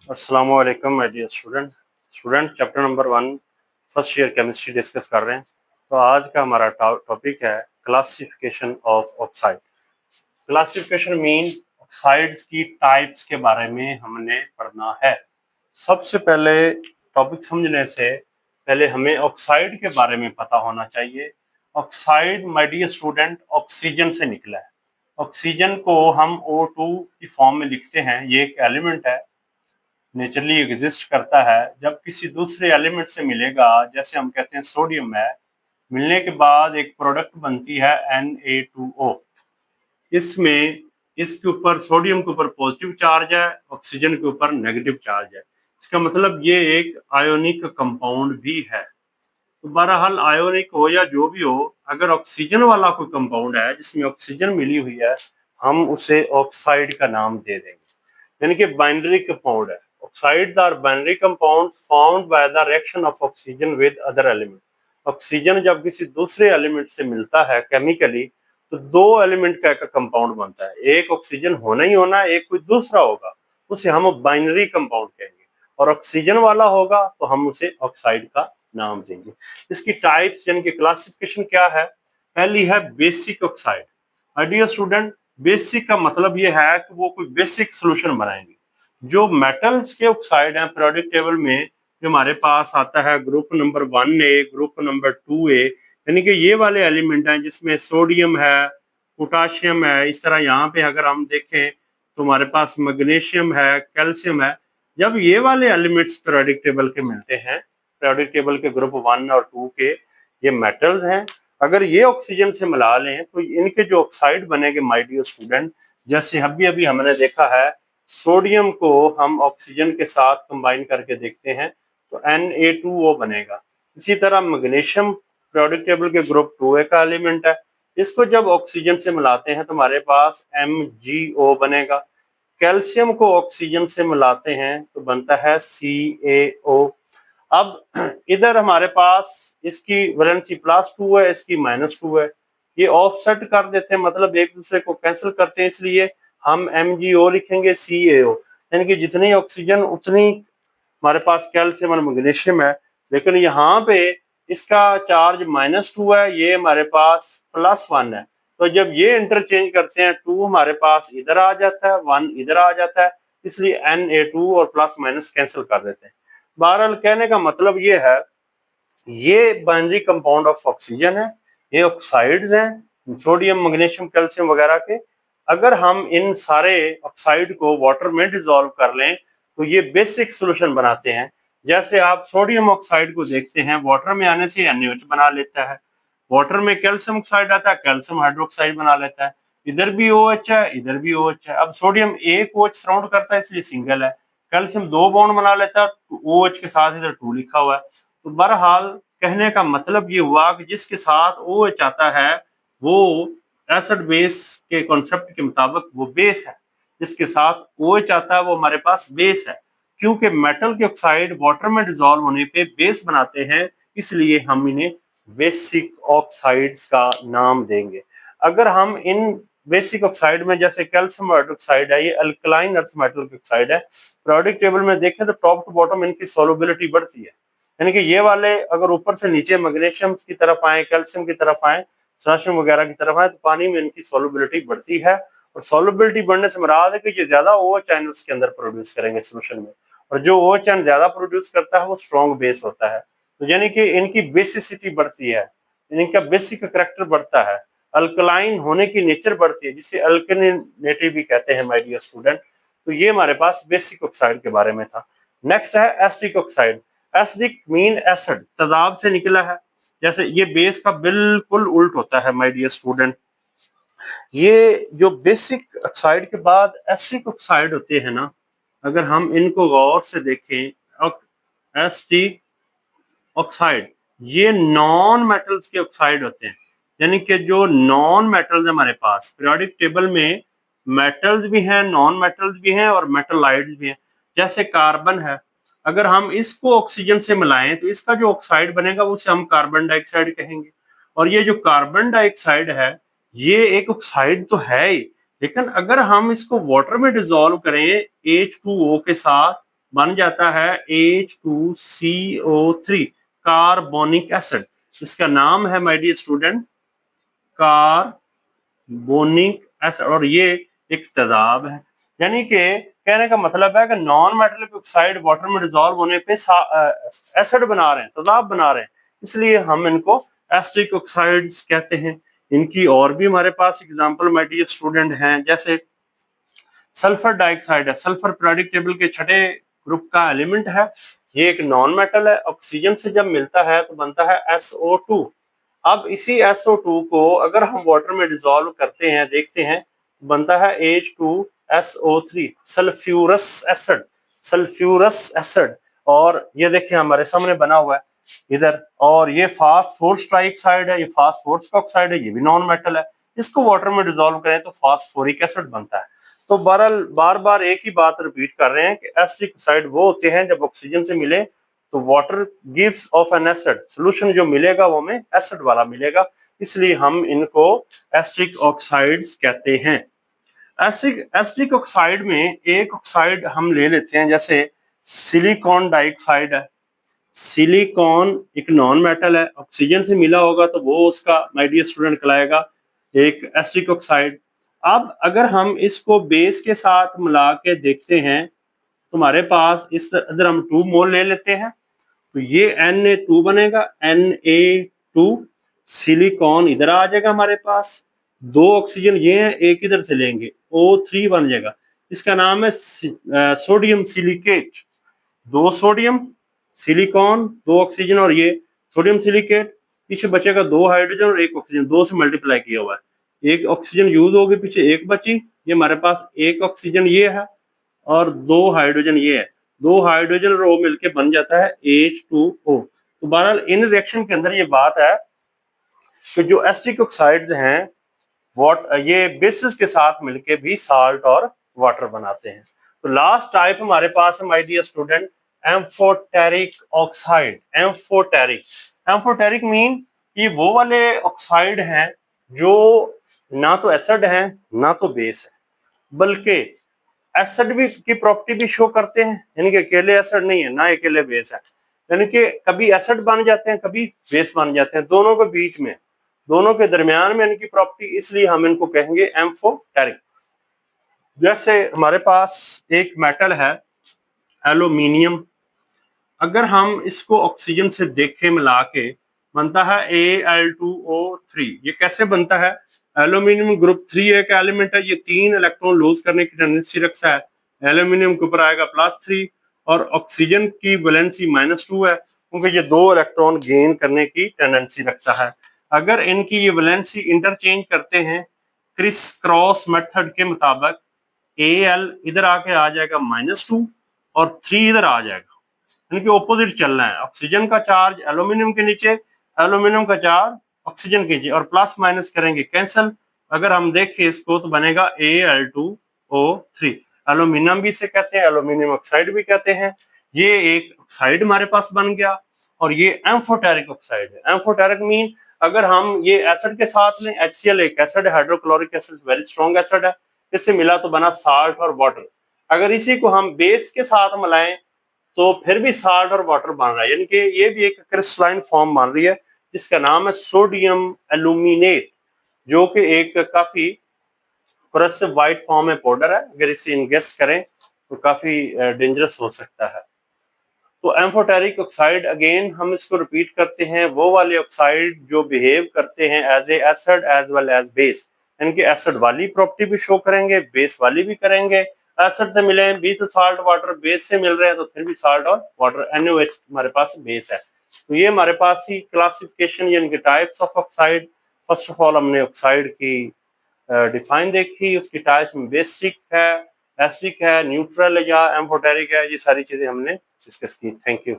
अस्सलाम वालेकुम my dear student chapter number 1 first year chemistry discuss कर रहे हैं। तो आज का हमारा टॉपिक है classification of oxide. Classification mean oxides की टाइप्स के बारे में हमने पढ़ना है। सबसे पहले टॉपिक समझने से पहले हमें ऑक्साइड के बारे में पता होना चाहिए। Oxide my dear student oxygen से निकला है। ऑक्सीजन को हम O2 की फॉर्म में लिखते हैं। ये एक एलिमेंट है, नेचुरली एग्जिस्ट करता है। जब किसी दूसरे एलिमेंट से मिलेगा, जैसे हम कहते हैं सोडियम है, मिलने के बाद एक प्रोडक्ट बनती है Na2O। इसमें इसके ऊपर सोडियम के ऊपर पॉजिटिव चार्ज है, ऑक्सीजन के ऊपर नेगेटिव चार्ज है। इसका मतलब ये एक आयोनिक कंपाउंड भी है। तो बहरहाल आयोनिक हो या जो भी हो, अगर ऑक्सीजन वाला कोई कंपाउंड है जिसमें ऑक्सीजन मिली हुई है, हम उसे ऑक्साइड का नाम दे देंगे, यानी कि बाइनरी कंपाउंड है। Oxides are binary compounds formed by the reaction of oxygen with other element। Oxygen जब किसी दूसरे एलिमेंट से मिलता है केमिकली, तो दो एलिमेंट का एक कंपाउंड बनता है। एक ऑक्सीजन होना ही होना, एक कोई दूसरा होगा, उसे हम बाइनरी कंपाउंड कहेंगे। और ऑक्सीजन वाला होगा तो हम उसे ऑक्साइड का नाम देंगे। इसकी टाइप्स यानी कि क्लासिफिकेशन क्या है? पहली है basic oxide. Dear student, basic का मतलब ये है कि वो कोई बेसिक सोल्यूशन बनाएंगे। जो मेटल्स के ऑक्साइड हैं पीरियोडिक टेबल में, जो हमारे पास आता है group number 1A, group number 2A, यानी कि ये वाले एलिमेंट हैं जिसमें सोडियम है, पोटाशियम है। इस तरह यहाँ पे अगर हम देखें तो हमारे पास मैग्नीशियम है, कैल्शियम है। जब ये वाले एलिमेंट्स पीरियोडिक टेबल के मिलते हैं, पीरियोडिक टेबल के ग्रुप 1 और 2 के, ये मेटल्स हैं, अगर ये ऑक्सीजन से मिला लें तो इनके जो ऑक्साइड बनेंगे माय डियर स्टूडेंट, जैसे अभी अभी हमने देखा है, सोडियम को हम ऑक्सीजन के साथ कंबाइन करके देखते हैं तो Na2O बनेगा। इसी तरह मैग्नीशियम पीरियोडिक टेबल के ग्रुप 2A का एलिमेंट है, इसको जब ऑक्सीजन से मिलाते हैं तो हमारे पास MgO बनेगा। कैल्शियम को ऑक्सीजन से मिलाते हैं तो बनता है CaO। अब इधर हमारे पास इसकी वैलेंसी +2 है, इसकी -2 है। ये ऑफसेट कर देते हैं, मतलब एक दूसरे को कैंसिल करते हैं, इसलिए हम MgO लिखेंगे CaO, यानी कि जितनी ऑक्सीजन उतनी हमारे पास कैल्शियम और मैग्नीशियम है। लेकिन यहाँ पे इसका चार्ज -2 है, ये हमारे पास +1 है। तो जब ये इंटरचेंज करते हैं, 2 हमारे पास इधर आ जाता है, 1 इधर आ जाता है, इसलिए Na2 और प्लस माइनस कैंसिल कर देते हैं। बहरहाल कहने का मतलब ये है, ये बाइनरी कंपाउंड ऑफ ऑक्सीजन है, ये ऑक्साइड्स हैं सोडियम, मैग्नीशियम, कैल्शियम वगैरह के। अगर हम इन सारे ऑक्साइड को वाटर में डिसॉल्व कर लें तो ये बेसिक सॉल्यूशन बनाते हैं। जैसे आप सोडियम ऑक्साइड को देखते हैं, वाटर में आने से NaOH बना लेता है। वाटर में कैल्शियम ऑक्साइड आता है, कैल्शियम हाइड्रोक्साइड बना लेता है। इधर भी OH है, इधर भी OH है। अब सोडियम एक OH सराउंड करता है, इसलिए सिंगल है। कैल्शियम 2 बॉन्ड बना लेता है, OH के साथ इधर 2 लिखा हुआ है। तो बहरहाल कहने का मतलब ये हुआ कि जिसके साथ OH आता है वो एसिड बेस के कॉन्सेप्ट के मुताबिक वो बेस है। जिसके साथ OH आता है वो हमारे पास बेस है। क्योंकि मेटल के ऑक्साइड वाटर में डिसॉल्व होने पे बेस बनाते हैं, इसलिए हम इन्हें बेसिक ऑक्साइड्स का नाम देंगे। अगर हम इन बेसिक ऑक्साइड में, जैसे कैल्शियम हाइड्रोक्साइड है, ये अल्कलाइन अर्थ मेटल के ऑक्साइड है, पीरियोडिक टेबल में देखें तो टॉप टू बॉटम इनकी सोलबिलिटी बढ़ती है। यानी कि ये वाले अगर ऊपर से नीचे मैग्नीशियम की तरफ आए, कैल्शियम की तरफ आए, पोटेशियम वगैरह की तरफ आए, तो पानी में इनकी सोलबिलिटी बढ़ती है। और सोलबिलिटी बढ़ने से मुराद है कि ये ज्यादा OH आयन उसके अंदर प्रोड्यूस करेंगे सोल्यूशन में, और जो OH आयन ज्यादा प्रोड्यूस करता है वो स्ट्रॉन्ग बेस होता है। तो यानी कि इनकी बेसिसिटी बढ़ती है, इनका बेसिक करैक्टर बढ़ता है, अल्कलाइन होने की नेचर बढ़ती है, जिसे अल्कलिनेटी भी कहते हैं माय डियर स्टूडेंट। तो ये हमारे पास बेसिक ऑक्साइड के बारे में था। नेक्स्ट है acidic oxide. Acidic mean acid, तेजाब से निकला है। जैसे ये बेस का बिल्कुल उल्ट होता है माय डियर स्टूडेंट। ये जो बेसिक ऑक्साइड के बाद एसिडिक ऑक्साइड होते हैं ना, अगर हम इनको गौर से देखें, एसिडिक ऑक्साइड ये नॉन मेटल्स के ऑक्साइड होते हैं। यानी कि जो नॉन मेटल्स हमारे पास पीरियोडिक टेबल में, मेटल्स भी हैं, नॉन मेटल्स भी हैं और मेटलाइड्स भी हैं। जैसे कार्बन है, अगर हम इसको ऑक्सीजन से मिलाएं तो इसका जो ऑक्साइड बनेगा उसे हम कार्बन डाइऑक्साइड कहेंगे। और ये जो कार्बन डाइऑक्साइड है, ये एक ऑक्साइड तो है ही, लेकिन अगर हम इसको वाटर में डिसॉल्व करें H2O के साथ, बन जाता है H2CO3 कार्बोनिक एसिड। इसका नाम है my dear student carbonic acid, और ये एक तेजाब है। यानी कि कहने का मतलब है कि नॉन मेटालिक ऑक्साइड वाटर में डिसॉल्व होने पे एसिड बना रहे हैं, तेजाब बना रहे हैं, इसलिए हम इनको एसिडिक ऑक्साइड्स कहते हैं। इनकी और भी हमारे पास एग्जांपल माय डियर स्टूडेंट हैं, जैसे सल्फर डाइऑक्साइड है, सल्फर पीरियोडिक टेबल के छठे ग्रुप का एलिमेंट है। ये एक नॉन मेटल है, ऑक्सीजन से जब मिलता है तो बनता है SO2। अब इसी SO2 को अगर हम वाटर में डिसॉल्व करते हैं, देखते हैं, बनता है H2SO3 sulphurous acid, sulphurous acid. और ये देखिए हमारे सामने बना हुआ है इधर, और ये फास्फोरस ट्राइऑक्साइड है, ये फास्फोरस का ऑक्साइड है, ये भी नॉन मेटल है। इसको वाटर में डिसॉल्व करें तो फास्फोरिक एसिड बनता है। तो बहरहाल बार बार एक ही बात रिपीट कर रहे हैं कि एसिडिक ऑक्साइड वो होते हैं जब ऑक्सीजन से मिले तो water gives off N acid, solution जो मिलेगा वो हमें एसिड वाला मिलेगा, इसलिए हम इनको एसिडिक ऑक्साइड्स कहते हैं। एसिडिक ऑक्साइड में एक ऑक्साइड हम ले लेते हैं, जैसे सिलिकॉन डाइऑक्साइड है। सिलिकॉन एक नॉन मेटल है, ऑक्सीजन से मिला होगा तो वो उसका माय डियर स्टूडेंट कहलाएगा एक एसिडिक ऑक्साइड। अब अगर हम इसको बेस के साथ मिला के देखते हैं तो हमारे पास इस इधर हम 2 मोल ले लेते हैं, तो ये Na2 बनेगा, Na2। सिलिकॉन इधर आ जाएगा हमारे पास, 2 ऑक्सीजन ये है, एक इधर से लेंगे, O3 बन जाएगा। इसका नाम है sodium silicate. 2 sodium, silicon, 2 oxygen और ये सोडियम सिलिकेट। पीछे बचेगा 2 हाइड्रोजन और 1 ऑक्सीजन, 2 से मल्टीप्लाई किया हुआ है। 1 ऑक्सीजन यूज हो गई, पीछे 1 बची। ये हमारे पास 1 ऑक्सीजन ये है और 2 हाइड्रोजन ये है, 2 हाइड्रोजन और O मिलके बन जाता है H2O। तो बहरहाल इन रिएक्शन के अंदर ये बात है कि जो एसिडिक ऑक्साइड्स हैं ये बेसिस के साथ मिलके भी साल्ट और वाटर बनाते हैं। तो लास्ट टाइप हमारे पास है my dear student amphoteric oxide. Amphoteric mean ये वो वाले ऑक्साइड हैं जो ना तो एसिड है ना तो बेस है, बल्कि एसिड भी की प्रॉपर्टी भी शो करते हैं, यानी कि अकेले एसिड नहीं है ना अकेले बेस है, यानी कि कभी एसिड बन जाते हैं कभी बेस बन जाते हैं, दोनों के बीच में, दोनों के दरमियान में इनकी प्रॉपर्टी, इसलिए हम इनको कहेंगे एम्फोटेरिक। जैसे हमारे पास एक मेटल है एल्यूमिनियम, अगर हम इसको ऑक्सीजन से देखें मिला के, बनता है Al2O3। ये कैसे बनता है? एल्यूमिनियम ग्रुप 3 एक एलिमेंट है, ये 3 इलेक्ट्रॉन लूज करने की टेंडेंसी रखता है। एल्यूमिनियम के ऊपर आएगा +3 और ऑक्सीजन की वैलेंसी -2 है, क्योंकि ये 2 इलेक्ट्रॉन गेन करने की टेंडेंसी रखता है। अगर इनकी ये वैलेंसी इंटरचेंज करते हैं क्रिस क्रॉस मेथड के मुताबिक, Al इधर आके आ जाएगा -2 और 3 इधर आ जाएगा, यानी कि ऑपोजिट चलना है। ऑक्सीजन का चार्ज एल्यूमिनियम के नीचे, एल्यूमिनियम का चार्ज ऑक्सीजन के नीचे, और प्लस माइनस करेंगे कैंसिल। अगर हम देखें इसको तो बनेगा Al2O3। एल्यूमिनियम भी इसे कहते हैं, एल्यूमिनियम ऑक्साइड भी कहते हैं। ये एक ऑक्साइड हमारे पास बन गया, और ये एम्फोटेरिक ऑक्साइड है। एम्फोटेरिक मीन अगर हम ये एसिड के साथ लें, HCl एक एसिड है, hydrochloric acid very strong acid है, इससे मिला तो बना साल्ट और वाटर। अगर इसी को हम बेस के साथ मिलाएं तो फिर भी साल्ट और वाटर बन रहा है, यानी कि ये भी एक क्रिस्टलाइन फॉर्म बन रही है, जिसका नाम है सोडियम एल्यूमिनेट, जो कि एक काफी करसिव व्हाइट फॉर्म में पाउडर है। अगर इसे इंगेस्ट करें तो काफी डेंजरस हो सकता है। तो एम्फोटेरिक ऑक्साइड, अगेन हम इसको रिपीट करते हैं, वो वाले ऑक्साइड जो बिहेव करते हैं as a acid as well as base, यानी कि एसिड वाली प्रॉपर्टी भी शो करेंगे, बेस वाली भी करेंगे। एसिड से मिले भी तो साल्ट वाटर, बेस से मिल रहे हैं तो फिर भी साल्ट और वाटर, NaOH हमारे पास बेस है। तो ये हमारे पास ही क्लासिफिकेशन यानी कि types of oxide. First of all हमने ऑक्साइड की डिफाइन देखी, उसकी टाइप्स में बेसिक है, एसिडिक है, न्यूट्रल है या एम्फोटेरिक है, ये सारी चीजें हमने डिस्कस की। Thank you.